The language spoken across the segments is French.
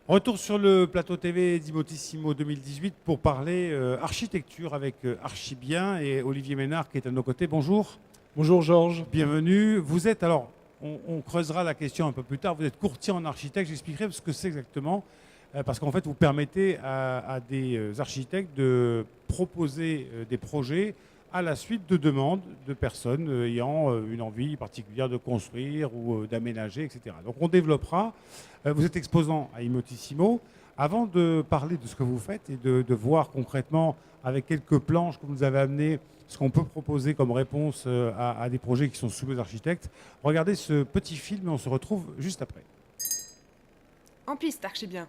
Retour sur le plateau TV d'Imotissimo 2018 pour parler architecture avec Archibien et Olivier Ménard qui est à nos côtés. Bonjour, Bonjour Georges. bienvenue. Vous êtes alors, on creusera la question un peu plus tard, vous êtes courtier en architecte, j'expliquerai ce que c'est exactement, parce qu'en fait vous permettez à des architectes de proposer des projets à la suite de demandes de personnes ayant une envie particulière de construire ou d'aménager, etc. Donc on développera. Vous êtes exposant à Imotissimo. Avant de parler de ce que vous faites et de voir concrètement avec quelques planches que vous nous avez amenées ce qu'on peut proposer comme réponse à des projets qui sont soumis aux architectes, regardez ce petit film et on se retrouve juste après. En piste, Archibien.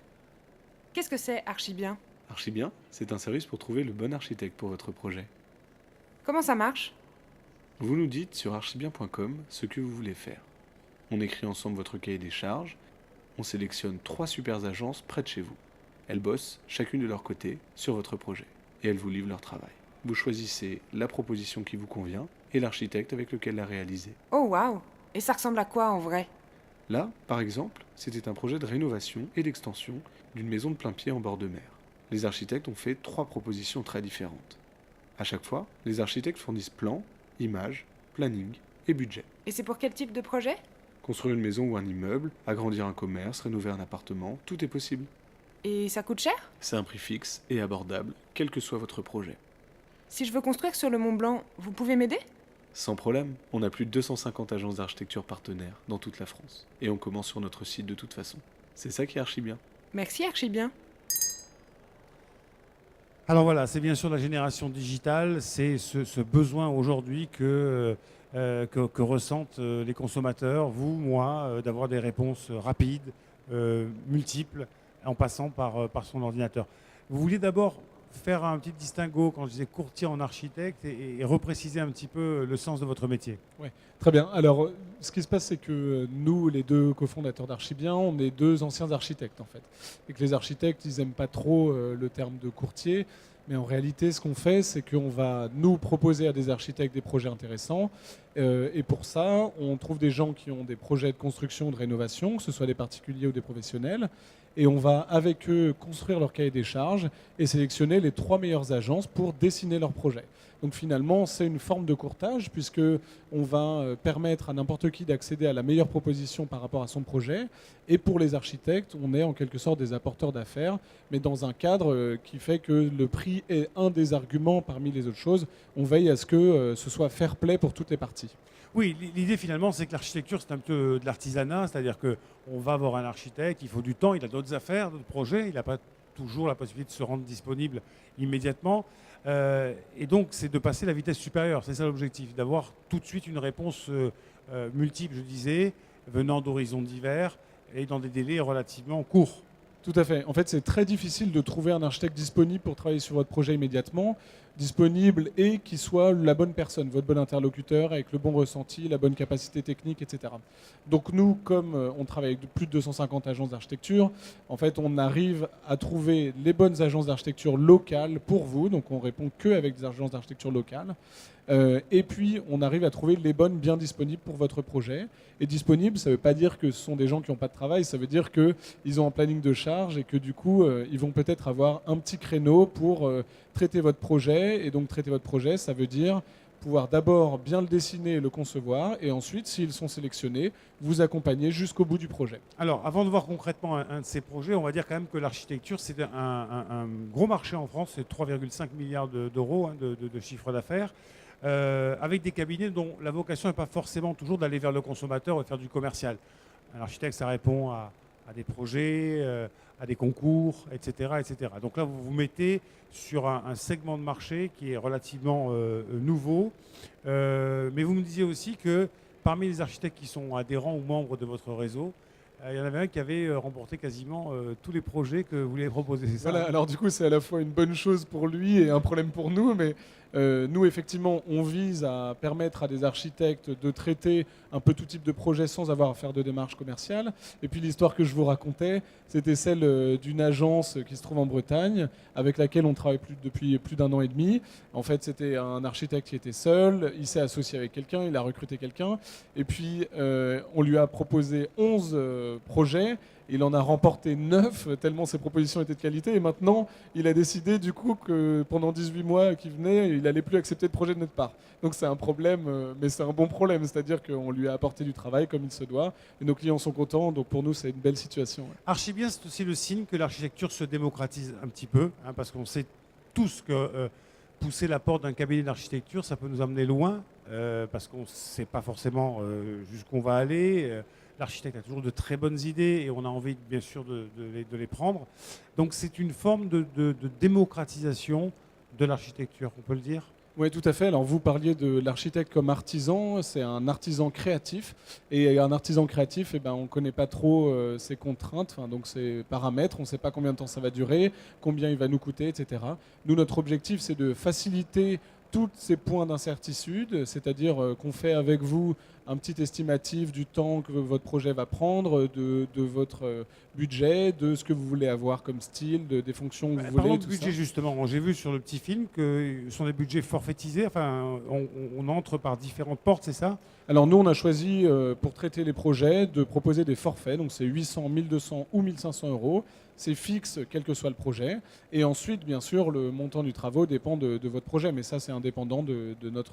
Qu'est-ce que c'est, Archibien? Archibien, c'est un service pour trouver le bon architecte pour votre projet. Comment ça marche? Vous nous dites sur archibien.com ce que vous voulez faire. On écrit ensemble votre cahier des charges. On sélectionne 3 super agences près de chez vous. Elles bossent, chacune de leur côté, sur votre projet. Et elles vous livrent leur travail. Vous choisissez la proposition qui vous convient et l'architecte avec lequel la réaliser. Oh waouh! Et ça ressemble à quoi en vrai? Là, par exemple, c'était un projet de rénovation et d'extension d'une maison de plain-pied en bord de mer. Les architectes ont fait 3 propositions très différentes. À chaque fois, les architectes fournissent plans, images, planning et budget. Et c'est pour quel type de projet? Construire une maison ou un immeuble, agrandir un commerce, rénover un appartement, tout est possible. Et ça coûte cher? C'est un prix fixe et abordable, quel que soit votre projet. Si je veux construire sur le Mont Blanc, vous pouvez m'aider? Sans problème, on a plus de 250 agences d'architecture partenaires dans toute la France. Et on commence sur notre site de toute façon. C'est ça qui est archi bien. Merci, Archibien. Alors voilà, c'est bien sûr la génération digitale, c'est ce besoin aujourd'hui que ressentent les consommateurs, vous, moi, d'avoir des réponses rapides, multiples, en passant par son ordinateur. Vous vouliez d'abord faire un petit distinguo quand je disais courtier en architecte et repréciser un petit peu le sens de votre métier. Ouais, très bien. Alors, ce qui se passe, c'est que nous, les deux cofondateurs d'Archibien, on est deux anciens architectes, en fait. Et que les architectes, ils n'aiment pas trop le terme de courtier. Mais en réalité, ce qu'on fait, c'est qu'on va nous proposer à des architectes des projets intéressants. Et pour ça, on trouve des gens qui ont des projets de construction, de rénovation, que ce soit des particuliers ou des professionnels. Et on va, avec eux, construire leur cahier des charges et sélectionner les 3 meilleures agences pour dessiner leur projet. Donc finalement, c'est une forme de courtage puisque on va permettre à n'importe qui d'accéder à la meilleure proposition par rapport à son projet. Et pour les architectes, on est en quelque sorte des apporteurs d'affaires, mais dans un cadre qui fait que le prix est un des arguments parmi les autres choses. On veille à ce que ce soit fair play pour toutes les parties. Oui, l'idée finalement, c'est que l'architecture, c'est un peu de l'artisanat, c'est-à-dire qu'on va voir un architecte, il faut du temps, il a d'autres affaires, d'autres projets, il n'a pas toujours la possibilité de se rendre disponible immédiatement. Et donc, c'est de passer la vitesse supérieure, c'est ça l'objectif, d'avoir tout de suite une réponse multiple, je disais, venant d'horizons divers et dans des délais relativement courts. Tout à fait. En fait, c'est très difficile de trouver un architecte disponible pour travailler sur votre projet immédiatement, disponible et qui soit la bonne personne, votre bon interlocuteur, avec le bon ressenti, la bonne capacité technique, etc. Donc nous, comme on travaille avec plus de 250 agences d'architecture, en fait, on arrive à trouver les bonnes agences d'architecture locales pour vous. Donc on répond que avec des agences d'architecture locales. Et puis, on arrive à trouver les bonnes bien disponibles pour votre projet. Et disponibles, ça ne veut pas dire que ce sont des gens qui n'ont pas de travail, ça veut dire qu'ils ont un planning de charge et que du coup, ils vont peut-être avoir un petit créneau pour traiter votre projet. Et donc, traiter votre projet, ça veut dire pouvoir d'abord bien le dessiner et le concevoir, et ensuite, s'ils sont sélectionnés, vous accompagner jusqu'au bout du projet. Alors, avant de voir concrètement un de ces projets, on va dire quand même que l'architecture, c'est un gros marché en France, c'est 3,5 milliards d'euros de chiffre d'affaires. Avec des cabinets dont la vocation n'est pas forcément toujours d'aller vers le consommateur et faire du commercial. Un architecte, ça répond à des projets, à des concours, etc., etc. Donc là, vous vous mettez sur un segment de marché qui est relativement nouveau. Mais vous me disiez aussi que parmi les architectes qui sont adhérents ou membres de votre réseau, il y en avait un qui avait remporté quasiment tous les projets que vous lui avez proposés, c'est ça? Voilà, alors du coup, c'est à la fois une bonne chose pour lui et un problème pour nous, mais Nous, effectivement, on vise à permettre à des architectes de traiter un peu tout type de projet sans avoir à faire de démarche commerciale. Et puis l'histoire que je vous racontais, c'était celle d'une agence qui se trouve en Bretagne, avec laquelle on travaille depuis plus d'1 an et demi. En fait, c'était un architecte qui était seul, il s'est associé avec quelqu'un, il a recruté quelqu'un, et puis on lui a proposé 11 projets. Il en a remporté 9, tellement ses propositions étaient de qualité. Et maintenant, il a décidé du coup que pendant 18 mois qui venaient, il n'allait plus accepter de projet de notre part. Donc c'est un problème, mais c'est un bon problème. C'est-à-dire qu'on lui a apporté du travail comme il se doit. Et nos clients sont contents. Donc pour nous, c'est une belle situation. Ouais. Archibien, c'est aussi le signe que l'architecture se démocratise un petit peu, hein, parce qu'on sait tous que pousser la porte d'un cabinet d'architecture, ça peut nous amener loin, parce qu'on ne sait pas forcément jusqu'où on va aller. L'architecte a toujours de très bonnes idées et on a envie, bien sûr, de les prendre. Donc c'est une forme de démocratisation de l'architecture, on peut le dire. Oui, tout à fait. Alors, vous parliez de l'architecte comme artisan. C'est un artisan créatif. Et un artisan créatif, eh ben, on ne connaît pas trop ses contraintes, donc ses paramètres. On ne sait pas combien de temps ça va durer, combien il va nous coûter, etc. Nous, notre objectif, c'est de faciliter tous ces points d'incertitude, c'est-à-dire qu'on fait avec vous un petit estimatif du temps que votre projet va prendre, de votre budget, de ce que vous voulez avoir comme style, des fonctions que vous voulez. Parlons de tout budget ça. justement. J'ai vu sur le petit film que ce sont des budgets forfaitisés. Enfin, on entre par différentes portes, c'est ça? Alors nous, on a choisi, pour traiter les projets, de proposer des forfaits. Donc c'est 800, 1200 ou 1500 euros. C'est fixe, quel que soit le projet. Et ensuite, bien sûr, le montant du travaux dépend de votre projet. Mais ça, c'est indépendant de notre...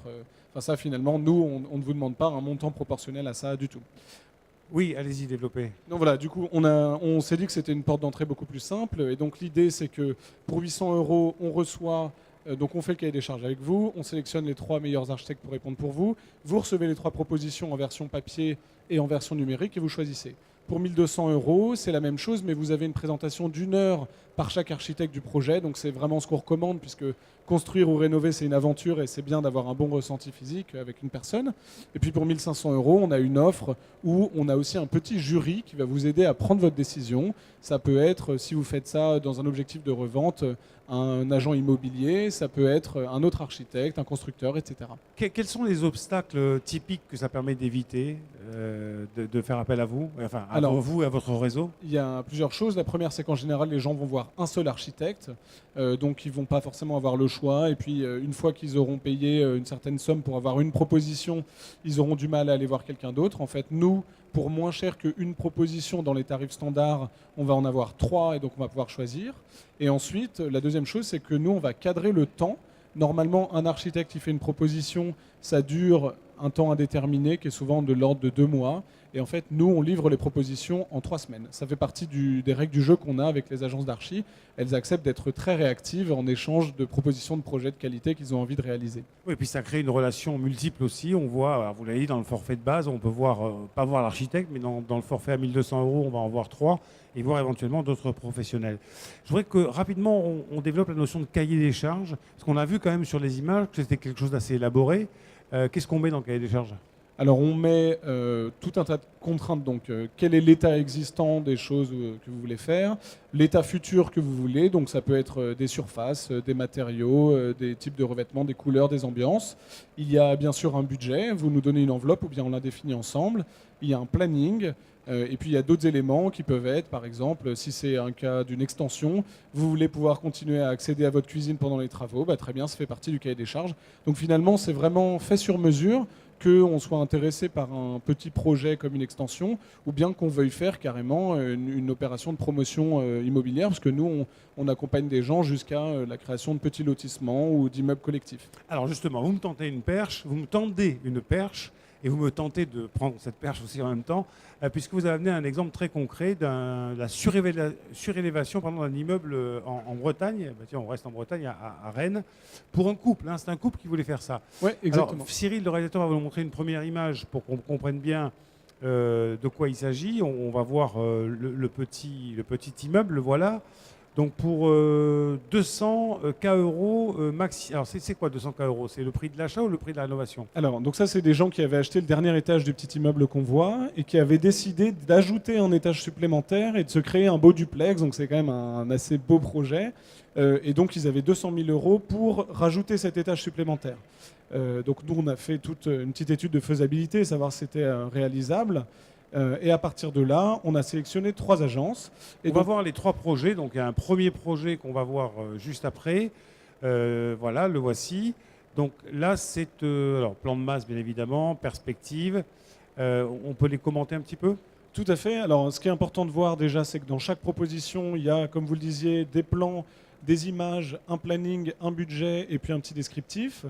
Enfin ça, finalement, nous, on ne vous demande pas un montant proportionnel à ça du tout. Oui, allez-y, développez. Donc voilà, du coup, on s'est dit que c'était une porte d'entrée beaucoup plus simple. Et donc l'idée, c'est que pour 800 euros, on reçoit... donc on fait le cahier des charges avec vous, on sélectionne les 3 meilleurs architectes pour répondre pour vous. Vous recevez les 3 propositions en version papier et en version numérique et vous choisissez. Pour 1200 euros, c'est la même chose, mais vous avez une présentation d'1 heure par chaque architecte du projet. Donc c'est vraiment ce qu'on recommande, puisque construire ou rénover, c'est une aventure et c'est bien d'avoir un bon ressenti physique avec une personne. Et puis pour 1500 euros, on a une offre où on a aussi un petit jury qui va vous aider à prendre votre décision. Ça peut être, si vous faites ça dans un objectif de revente, un agent immobilier, ça peut être un autre architecte, un constructeur, etc. Quels sont les obstacles typiques que ça permet d'éviter, de faire appel à vous, enfin à vous et à votre réseau? Il y a plusieurs choses. La première, c'est qu'en général, les gens vont voir un seul architecte, donc ils ne vont pas forcément avoir le choix. Et puis, une fois qu'ils auront payé une certaine somme pour avoir une proposition, ils auront du mal à aller voir quelqu'un d'autre. En fait, nous, pour moins cher qu'une proposition dans les tarifs standards, on va en avoir 3 et donc on va pouvoir choisir. Et ensuite, la deuxième chose, c'est que nous, on va cadrer le temps. Normalement, un architecte qui fait une proposition, ça dure un temps indéterminé qui est souvent de l'ordre de 2 mois. Et en fait, nous, on livre les propositions en 3 semaines. Ça fait partie des règles du jeu qu'on a avec les agences d'archi. Elles acceptent d'être très réactives en échange de propositions de projets de qualité qu'ils ont envie de réaliser. Oui, et puis ça crée une relation multiple aussi. On voit, alors vous l'avez dit, dans le forfait de base, on peut voir, pas voir l'architecte, mais dans le forfait à 1200 euros, on va en voir 3 et voir éventuellement d'autres professionnels. Je voudrais que rapidement, on développe la notion de cahier des charges, parce qu'on a vu quand même sur les images que c'était quelque chose d'assez élaboré. Qu'est-ce qu'on met dans le cahier des charges ? Alors on met tout un tas de contraintes, donc quel est l'état existant des choses que vous voulez faire, l'état futur que vous voulez, donc ça peut être des surfaces, des matériaux, des types de revêtements, des couleurs, des ambiances. Il y a bien sûr un budget, vous nous donnez une enveloppe ou bien on la définit ensemble, il y a un planning, et puis il y a d'autres éléments qui peuvent être, par exemple, si c'est un cas d'une extension, vous voulez pouvoir continuer à accéder à votre cuisine pendant les travaux, bah, très bien, ça fait partie du cahier des charges. Donc finalement c'est vraiment fait sur mesure, qu'on soit intéressé par un petit projet comme une extension ou bien qu'on veuille faire carrément une opération de promotion immobilière, parce que nous, on accompagne des gens jusqu'à la création de petits lotissements ou d'immeubles collectifs. Alors justement, vous me tendez une perche, et vous me tentez de prendre cette perche aussi en même temps, puisque vous avez amené un exemple très concret de la surélévation d'un immeuble en Bretagne. Bah, tiens, on reste en Bretagne, à Rennes, pour un couple. Hein, c'est un couple qui voulait faire ça. Oui, exactement. Alors, Cyril, le réalisateur, va vous montrer une première image pour qu'on comprenne bien de quoi il s'agit. On va voir le petit immeuble, le voilà. Donc pour 200 K euros maxi. Alors c'est quoi 200 K euros? C'est le prix de l'achat ou le prix de la rénovation? Alors, donc ça, c'est des gens qui avaient acheté le dernier étage du petit immeuble qu'on voit et qui avaient décidé d'ajouter un étage supplémentaire et de se créer un beau duplex. Donc c'est quand même un assez beau projet. Et donc ils avaient 200 000 euros pour rajouter cet étage supplémentaire. Donc nous, on a fait toute une petite étude de faisabilité, savoir si c'était réalisable. Et à partir de là, on a sélectionné 3 agences. Et On va voir les 3 projets. Donc il y a un premier projet qu'on va voir juste après. Voilà, le voici. Donc là, c'est alors plan de masse, bien évidemment, perspective. On peut les commenter un petit peu? Tout à fait. Alors, ce qui est important de voir déjà, c'est que dans chaque proposition, il y a, comme vous le disiez, des plans, des images, un planning, un budget et puis un petit descriptif.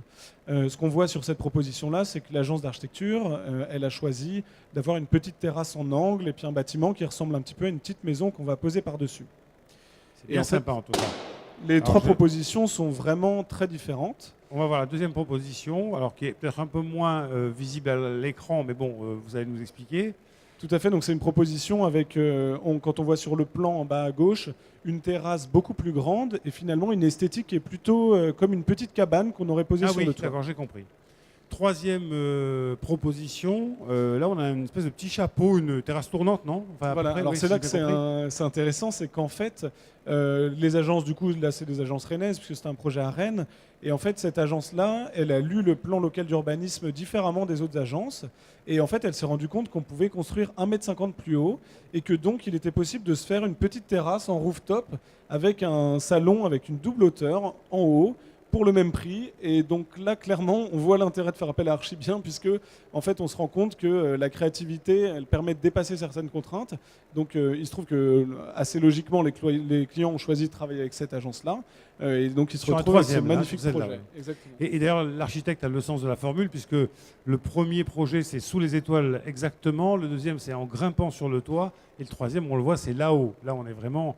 Ce qu'on voit sur cette proposition-là, c'est que l'agence d'architecture, elle a choisi d'avoir une petite terrasse en angle et puis un bâtiment qui ressemble un petit peu à une petite maison qu'on va poser par-dessus. C'est bien en fait, sympa en tout cas. Les Alors, 3 propositions sont vraiment très différentes. On va voir la deuxième proposition, alors qui est peut-être un peu moins visible à l'écran, mais bon, vous allez nous expliquer. Tout à fait, donc c'est une proposition avec, quand on voit sur le plan en bas à gauche, une terrasse beaucoup plus grande et finalement une esthétique qui est plutôt comme une petite cabane qu'on aurait posée Ah sur oui, le toit. d'accord, j'ai compris. Troisième proposition, là on a une espèce de petit chapeau, une terrasse tournante, non? Enfin, à peu Voilà, près, alors oui, c'est si là j'ai que bien compris. c'est intéressant, c'est qu'en fait, les agences, du coup, là c'est des agences rennaises, puisque c'est un projet à Rennes, et en fait cette agence-là, elle a lu le plan local d'urbanisme différemment des autres agences, et en fait elle s'est rendue compte qu'on pouvait construire 1,50 m plus haut, et que donc il était possible de se faire une petite terrasse en rooftop, avec un salon avec une double hauteur en haut, pour le même prix. Et donc là, clairement, on voit l'intérêt de faire appel à Archibien, puisque en fait, on se rend compte que la créativité, elle permet de dépasser certaines contraintes. Donc il se trouve que assez logiquement, les clients ont choisi de travailler avec cette agence-là. Et donc ils se Sur un retrouvent avec ce troisième, là, magnifique sur celle-là, projet. ouais. Exactement. Et d'ailleurs, l'architecte a le sens de la formule, puisque le premier projet, c'est sous les étoiles exactement, le deuxième, c'est en grimpant sur le toit, et le troisième, on le voit, c'est là-haut. Là, on est vraiment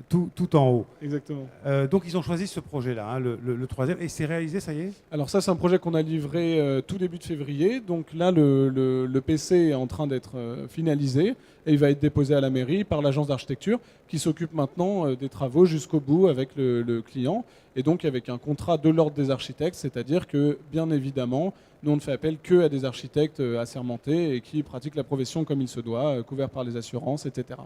tout en haut. Exactement. Donc, ils ont choisi ce projet-là, hein, le troisième, et c'est réalisé, ça y est? Alors ça, c'est un projet qu'on a livré tout début de février. Donc là, le PC est en train d'être finalisé et il va être déposé à la mairie par l'agence d'architecture qui s'occupe maintenant des travaux jusqu'au bout avec le client et donc avec un contrat de l'ordre des architectes, c'est-à-dire que bien évidemment, nous on ne fait appel que à des architectes assermentés et qui pratiquent la profession comme il se doit, couverts par les assurances, etc.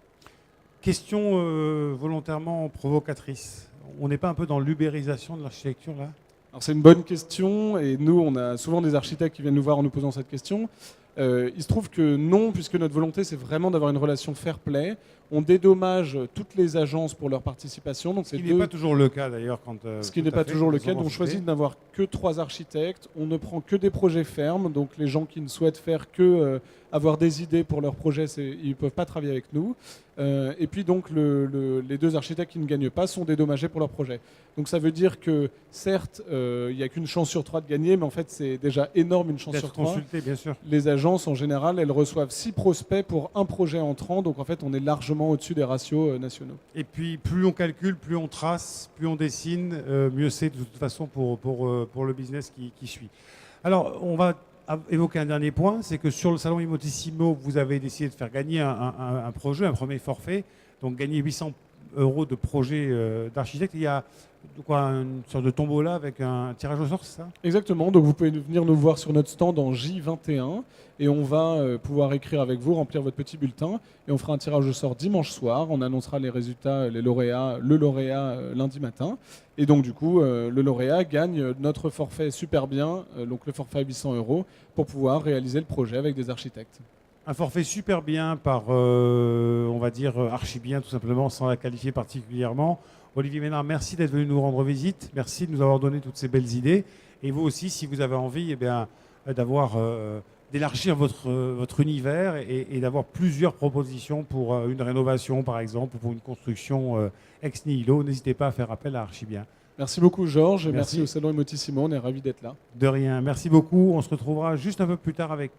Question volontairement provocatrice. On n'est pas un peu dans l'ubérisation de l'architecture, là? Alors c'est une bonne question et nous on a souvent des architectes qui viennent nous voir en nous posant cette question. Il se trouve que non, puisque notre volonté c'est vraiment d'avoir une relation fair play. On dédommage toutes les agences pour leur participation. Donc Ce qui n'est pas toujours le cas d'ailleurs. Ce qui n'est pas toujours le cas. Donc on choisit d'avoir que 3 architectes. On ne prend que des projets fermes. Donc les gens qui ne souhaitent faire que avoir des idées pour leur projet, ils ne peuvent pas travailler avec nous. Et puis donc les 2 architectes qui ne gagnent pas sont dédommagés pour leur projet. Donc ça veut dire que certes, il n'y a qu'une chance sur 3 de gagner, mais en fait c'est déjà énorme une chance sur 3. Consulté, bien sûr. Les agences en général, elles reçoivent 6 prospects pour un projet entrant. Donc en fait on est largement au-dessus des ratios nationaux. Et puis plus on calcule, plus on trace, plus on dessine, mieux c'est de toute façon pour le business qui suit. Alors on va évoquer un dernier point, c'est que sur le salon Immotissimo, vous avez décidé de faire gagner un projet, un premier forfait, donc gagner 800 € de projet d'architecte. Il y a une sorte de tombola avec un tirage au sort, c'est ça? Exactement, donc vous pouvez venir nous voir sur notre stand en J21 et on va pouvoir écrire avec vous, remplir votre petit bulletin et on fera un tirage au sort dimanche soir. On annoncera les résultats, le lauréat lundi matin. Et donc du coup, le lauréat gagne notre forfait super bien, donc le forfait à 800 € pour pouvoir réaliser le projet avec des architectes. Un forfait super bien par, on va dire, Archibien tout simplement, sans la qualifier particulièrement. Olivier Ménard, merci d'être venu nous rendre visite. Merci de nous avoir donné toutes ces belles idées. Et vous aussi, si vous avez envie d'élargir votre univers et d'avoir plusieurs propositions pour une rénovation, par exemple, ou pour une construction ex nihilo, n'hésitez pas à faire appel à Archibien. Merci beaucoup Georges, merci au Salon Immotissimo, on est ravis d'être là. De rien, merci beaucoup. On se retrouvera juste un peu plus tard avec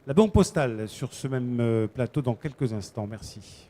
la Banque Postale sur ce même plateau dans quelques instants. Merci.